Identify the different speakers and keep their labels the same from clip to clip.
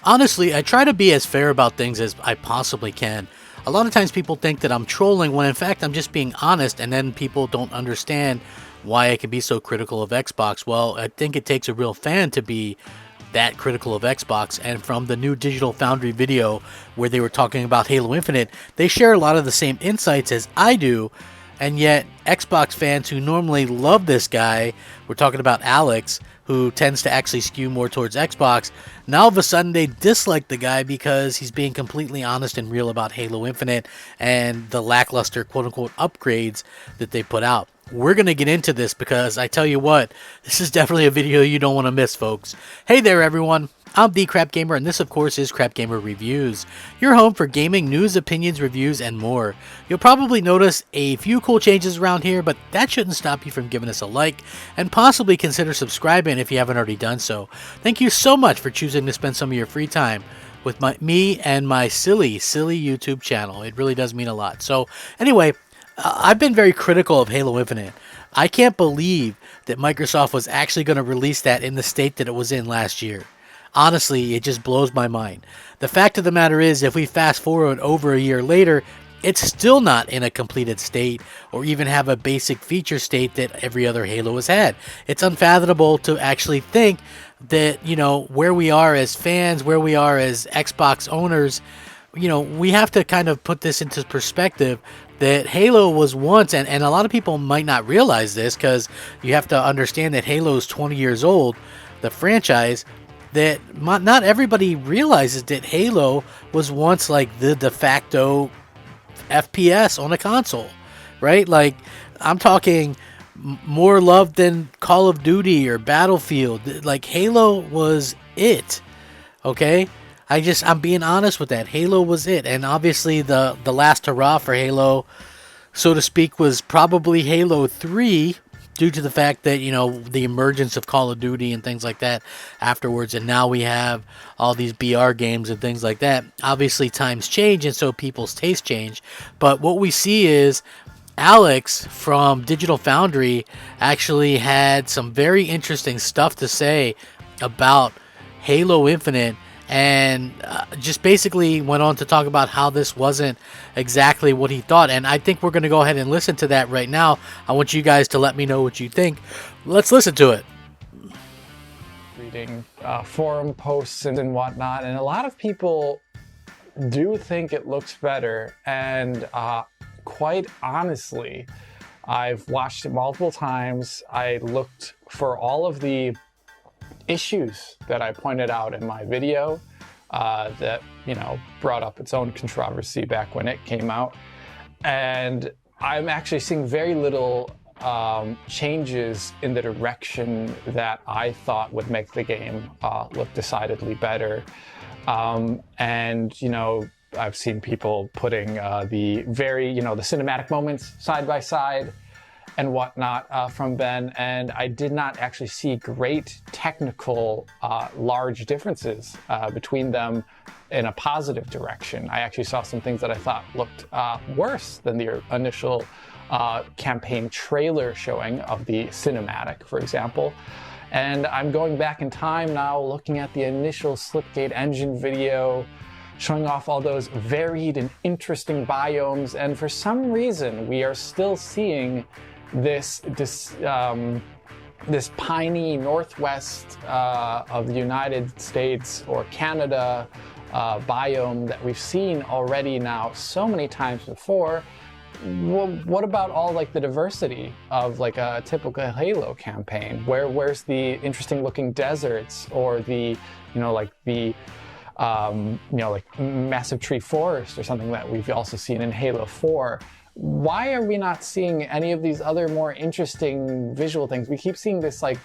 Speaker 1: Honestly, I try to be as fair about things as I possibly can. A lot of times people think that I'm trolling when in fact I'm just being honest, and then people don't understand why I can be so critical of Xbox. Well, I think it takes a real fan to be that critical of Xbox, and from the new Digital Foundry video where they were talking about Halo Infinite, they share a lot of the same insights as I do, and yet Xbox fans who normally love this guy, we're talking about Alex, who tends to actually skew more towards Xbox, now all of a sudden they dislike the guy because he's being completely honest and real about Halo Infinite and the lackluster quote-unquote upgrades that they put out. We're going to get into this because I tell you what, this is definitely a video you don't want to miss, folks. Hey there, everyone. I'm the Crapgamer, and this, of course, is Crapgamer Reviews, your home for gaming news, opinions, reviews, and more. You'll probably notice a few cool changes around here, but that shouldn't stop you from giving us a like and possibly consider subscribing if you haven't already done so. Thank you so much for choosing to spend some of your free time with me and my silly YouTube channel. It really does mean a lot. So, anyway, I've been very critical of Halo Infinite. I can't believe that Microsoft was actually going to release that in the state that it was in last year. Honestly, it just blows my mind. The fact of the matter is, if we fast forward over a year later, it's still not in a completed state or even have a basic feature state that every other Halo has had. It's unfathomable to actually think that, you know, where we are as fans, where we are as Xbox owners, you know, we have to kind of put this into perspective that Halo was once, and a lot of people might not realize this because you have to understand that Halo is 20 years old, the franchise, that not everybody realizes that Halo was once like the de facto FPS on a console, right? Like, I'm talking more loved than Call of Duty or Battlefield. Like, Halo was it, okay? I'm being honest with that. Halo was it, and obviously the last hurrah for Halo, so to speak, was probably Halo 3, due to the fact that, you know, the emergence of Call of Duty and things like that afterwards, and now we have all these BR games and things like that. Obviously times change, and so people's tastes change, but what we see is Alex from Digital Foundry actually had some very interesting stuff to say about Halo Infinite, and just basically went on to talk about how this wasn't exactly what he thought. And I think we're going to go ahead and listen to that right now. I want you guys to let me know what you think. Let's listen to it.
Speaker 2: Reading forum posts and whatnot, and a lot of people do think it looks better, and quite honestly, I've watched it multiple times. I looked for all of the issues that I pointed out in my video that, you know, brought up its own controversy back when it came out, and I'm actually seeing very little changes in the direction that I thought would make the game look decidedly better. And, you know, I've seen people putting the cinematic moments side by side and whatnot from Ben, and I did not actually see great technical large differences between them in a positive direction. I actually saw some things that I thought looked worse than the initial campaign trailer showing of the cinematic, for example. And I'm going back in time now, looking at the initial Slipgate engine video, showing off all those varied and interesting biomes, and for some reason we are still seeing this piney northwest of the United States or Canada biome that we've seen already now so many times before. Well, what about all like the diversity of like a typical Halo campaign? Where's the interesting looking deserts, or the, you know, like the like massive tree forest or something that we've also seen in Halo 4? Why are we not seeing any of these other more interesting visual things? We keep seeing this like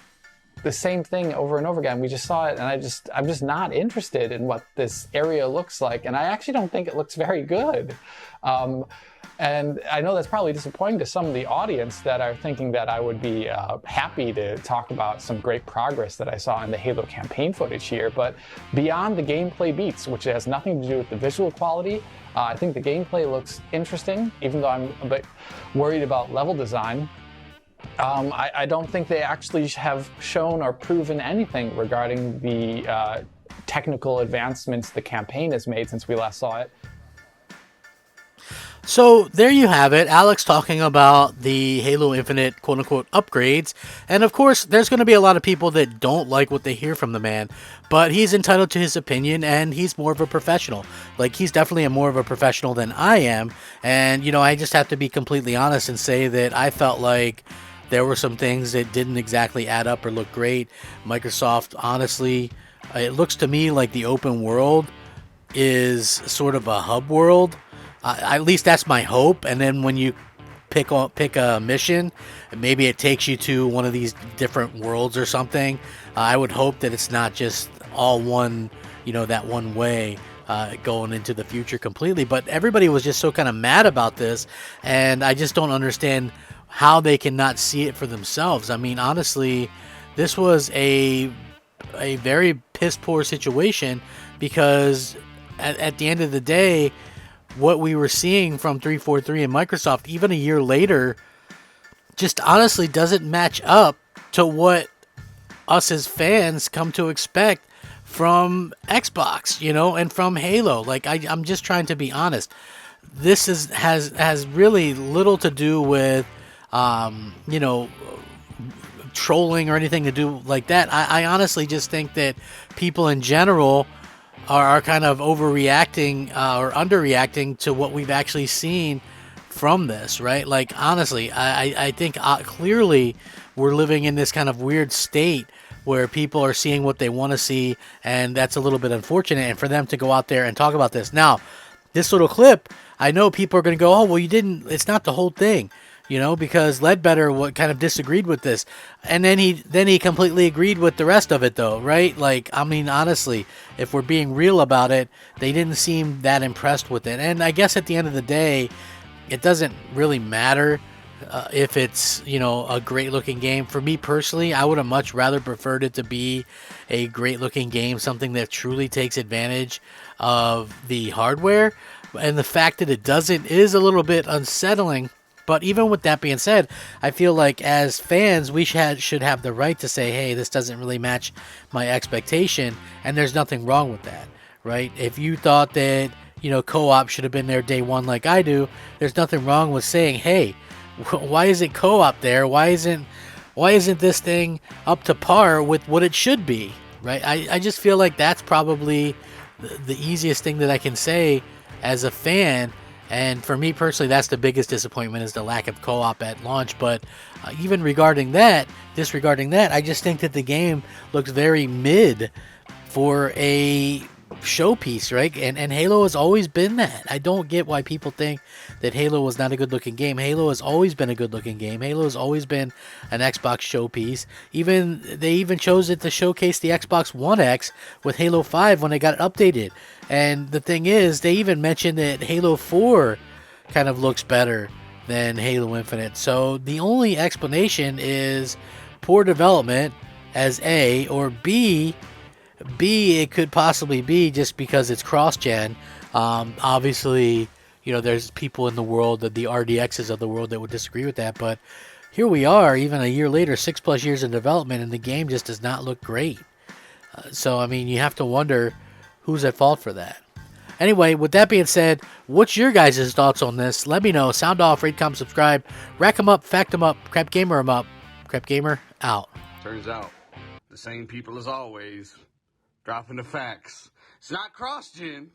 Speaker 2: the same thing over and over again. We just saw it, and I'm just not interested in what this area looks like, and I actually don't think it looks very good. And I know that's probably disappointing to some of the audience that are thinking that I would be happy to talk about some great progress that I saw in the Halo campaign footage here, but beyond the gameplay beats, which has nothing to do with the visual quality, I think the gameplay looks interesting, even though I'm a bit worried about level design. I don't think they actually have shown or proven anything regarding the technical advancements the campaign has made since we last saw it.
Speaker 1: So there you have it, Alex talking about the Halo Infinite quote-unquote upgrades. And of course, there's going to be a lot of people that don't like what they hear from the man, but he's entitled to his opinion, and he's more of a professional. Like, he's definitely more of a professional than I am. And, you know, I just have to be completely honest and say that I felt like there were some things that didn't exactly add up or look great. Microsoft, honestly, it looks to me like the open world is sort of a hub world. At least that's my hope. And then when you pick a mission, maybe it takes you to one of these different worlds or something. I would hope that it's not just all one, you know, that one way going into the future completely. But everybody was just so kind of mad about this, and I just don't understand how they cannot see it for themselves. I mean, honestly, this was a very piss poor situation, because at the end of the day, what we were seeing from 343 and Microsoft, even a year later, just honestly doesn't match up to what us as fans come to expect from Xbox, you know, and from Halo. Like, I'm just trying to be honest. This has really little to do with, you know, trolling or anything to do like that. I honestly just think that people in general are kind of overreacting or underreacting to what we've actually seen from this, right? Like, honestly, I think clearly we're living in this kind of weird state where people are seeing what they want to see, and that's a little bit unfortunate. And for them to go out there and talk about this. Now, this little clip, I know people are going to go, oh, well, it's not the whole thing. You know, because Ledbetter kind of disagreed with this, and then he completely agreed with the rest of it, though, right? Like, I mean, honestly, if we're being real about it, they didn't seem that impressed with it. And I guess at the end of the day, it doesn't really matter if it's, you know, a great looking game. For me personally, I would have much rather preferred it to be a great looking game, something that truly takes advantage of the hardware. And the fact that it doesn't is a little bit unsettling. But even with that being said, I feel like as fans, we should have the right to say, hey, this doesn't really match my expectation, and there's nothing wrong with that, right? If you thought that, you know, co-op should have been there day one like I do, there's nothing wrong with saying, hey, why is it co-op there? Why isn't this thing up to par with what it should be, right? I just feel like that's probably the easiest thing that I can say as a fan. And for me personally, that's the biggest disappointment, is the lack of co-op at launch. But even disregarding that, I just think that the game looks very mid for a showpiece, right? And Halo has always been that. I don't get why people think that Halo was not a good-looking game. Halo has always been a good-looking game. Halo has always been an Xbox showpiece. They even chose it to showcase the Xbox One X with Halo 5 when they got it updated. And the thing is, they even mentioned that Halo 4 kind of looks better than Halo Infinite. So the only explanation is poor development as A, or B, it could possibly be just because it's cross-gen. Obviously, you know, there's people in the world, the RDXs of the world, that would disagree with that. But here we are, even a year later, 6+ years in development, and the game just does not look great. So, I mean, you have to wonder who's at fault for that. Anyway, with that being said, what's your guys' thoughts on this? Let me know. Sound off, rate, comment, subscribe. Rack 'em up, fact 'em up, Crapgamer 'em up. Crapgamer out.
Speaker 3: Turns out, the same people as always, dropping the facts. It's not cross-gen.